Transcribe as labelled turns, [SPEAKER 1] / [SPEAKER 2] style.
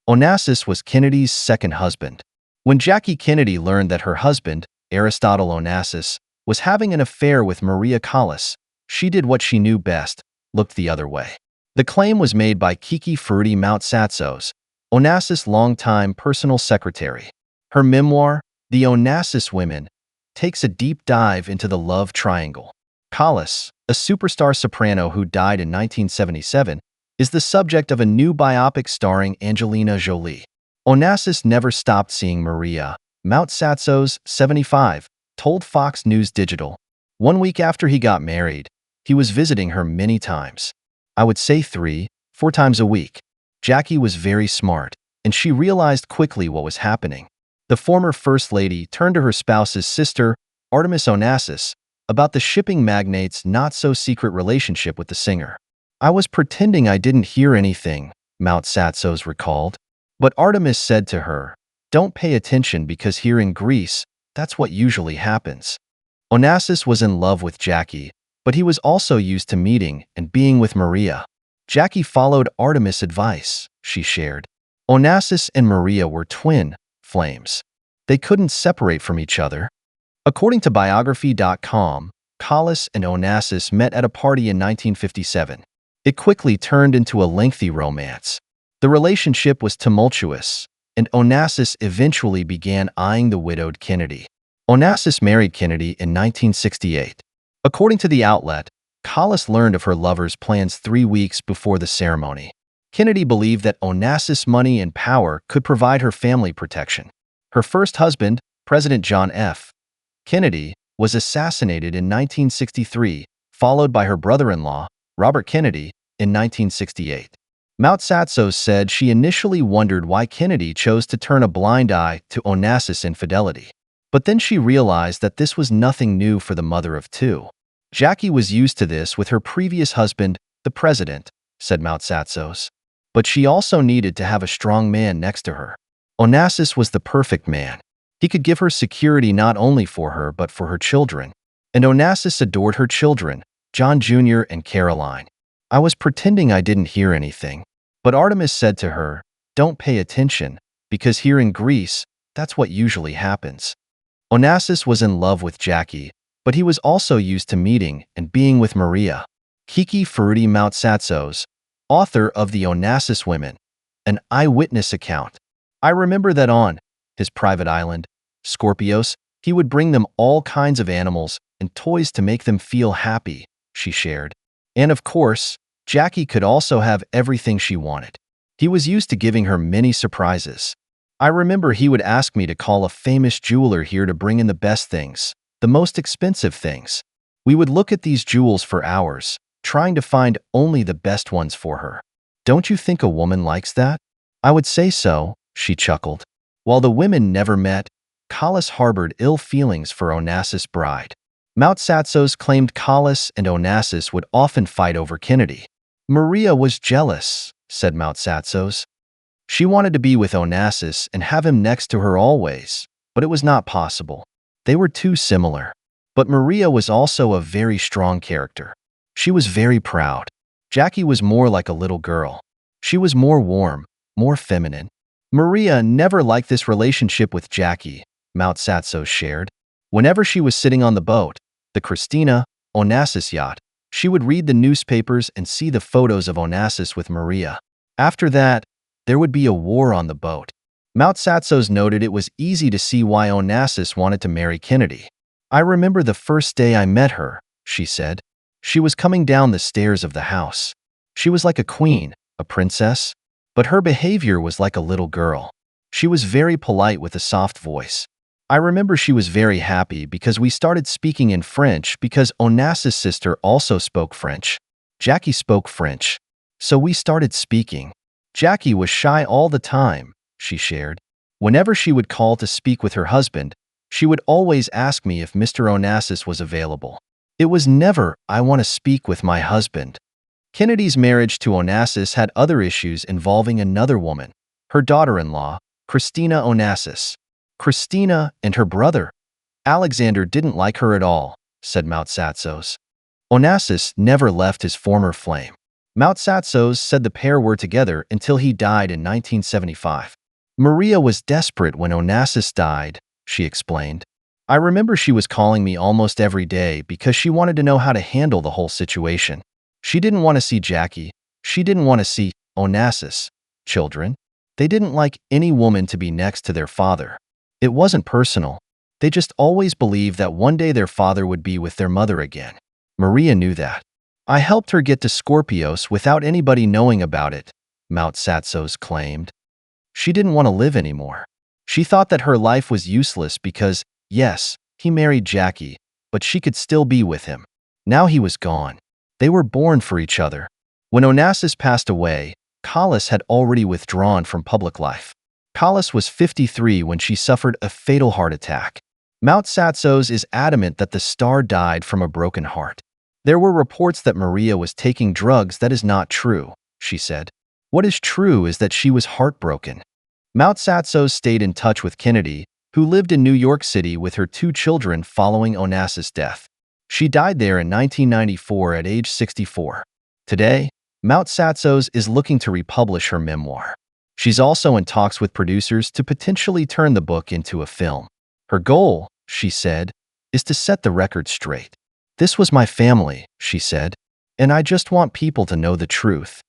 [SPEAKER 1] Onassis was Kennedy's second husband. When Jackie Kennedy learned that her husband, Aristotle Onassis, was having an affair with Maria Callas, she did what she knew best, looked the other way. The claim was made by Kiki Fruity Mountsatsos, Onassis' longtime personal secretary. Her memoir, The Onassis Women, takes a deep dive into the love triangle. Callas, a superstar soprano who died in 1977, is the subject of a new biopic starring Angelina Jolie. Onassis never stopped seeing Maria, Mountsatsos, 75, told Fox News Digital. 1 week after he got married, he was visiting her many times. I would say 3, 4 times a week. Jackie was very smart, and she realized quickly what was happening. The former First Lady turned to her spouse's sister, Artemis Onassis, about the shipping magnate's not-so-secret relationship with the singer. I was pretending I didn't hear anything, Mountsatsos recalled. But Artemis said to her, "Don't pay attention because here in Greece, that's what usually happens." Onassis was in love with Jackie, but he was also used to meeting and being with Maria. Jackie followed Artemis' advice, she shared. Onassis and Maria were twin flames. They couldn't separate from each other. According to biography.com, Callas and Onassis met at a party in 1957. It quickly turned into a lengthy romance. The relationship was tumultuous, and Onassis eventually began eyeing the widowed Kennedy. Onassis married Kennedy in 1968. According to the outlet, Callas learned of her lover's plans 3 weeks before the ceremony. Kennedy believed that Onassis' money and power could provide her family protection. Her first husband, President John F. Kennedy, was assassinated in 1963, followed by her brother-in-law, Robert Kennedy, in 1968. Mountsatsos said she initially wondered why Kennedy chose to turn a blind eye to Onassis' infidelity. But then she realized that this was nothing new for the mother of 2. Jackie was used to this with her previous husband, the president, said Mountsatsos. But she also needed to have a strong man next to her. Onassis was the perfect man. He could give her security not only for her but for her children. And Onassis adored her children, John Jr. and Caroline. I was pretending I didn't hear anything. But Artemis said to her, "Don't pay attention, because here in Greece, that's what usually happens." Onassis was in love with Jackie, but he was also used to meeting and being with Maria. Kiki Fruity Mountsatsos, author of The Onassis Women, an eyewitness account. I remember that on his private island, Scorpios, he would bring them all kinds of animals and toys to make them feel happy, she shared. And of course, Jackie could also have everything she wanted. He was used to giving her many surprises. I remember he would ask me to call a famous jeweler here to bring in the best things, the most expensive things. We would look at these jewels for hours, trying to find only the best ones for her. Don't you think a woman likes that? I would say so, she chuckled. While the women never met, Callas harbored ill feelings for Onassis' bride. Mountsatsos claimed Callas and Onassis would often fight over Kennedy. Maria was jealous, said Mountsatsos. She wanted to be with Onassis and have him next to her always, but it was not possible. They were too similar. But Maria was also a very strong character. She was very proud. Jackie was more like a little girl. She was more warm, more feminine. Maria never liked this relationship with Jackie, Mountsatsos shared. Whenever she was sitting on the boat, the Christina Onassis yacht, she would read the newspapers and see the photos of Onassis with Maria. After that, there would be a war on the boat. Mountsatsos noted it was easy to see why Onassis wanted to marry Kennedy. I remember the first day I met her, she said. She was coming down the stairs of the house. She was like a queen, a princess, but her behavior was like a little girl. She was very polite with a soft voice. I remember she was very happy because we started speaking in French because Onassis' sister also spoke French. Jackie spoke French. So we started speaking. Jackie was shy all the time, she shared. Whenever she would call to speak with her husband, she would always ask me if Mr. Onassis was available. It was never, "I want to speak with my husband." Kennedy's marriage to Onassis had other issues involving another woman, her daughter-in-law, Christina Onassis. Christina and her brother, Alexander, didn't like her at all, said Mountsatsos. Onassis never left his former flame. Mount Satsos said the pair were together until he died in 1975. Maria was desperate when Onassis died, she explained. I remember she was calling me almost every day because she wanted to know how to handle the whole situation. She didn't want to see Jackie. She didn't want to see Onassis' children. They didn't like any woman to be next to their father. It wasn't personal. They just always believed that one day their father would be with their mother again. Maria knew that. I helped her get to Scorpios without anybody knowing about it, Mount Satsos claimed. She didn't want to live anymore. She thought that her life was useless because, yes, he married Jackie, but she could still be with him. Now he was gone. They were born for each other. When Onassis passed away, Callas had already withdrawn from public life. Callas was 53 when she suffered a fatal heart attack. Mount Satsos is adamant that the star died from a broken heart. There were reports that Maria was taking drugs. That is not true, she said. What is true is that she was heartbroken. Mount Satsos stayed in touch with Kennedy, who lived in New York City with her 2 children following Onassis' death. She died there in 1994 at age 64. Today, Mount Satsos is looking to republish her memoir. She's also in talks with producers to potentially turn the book into a film. Her goal, she said, is to set the record straight. This was my family, she said, and I just want people to know the truth.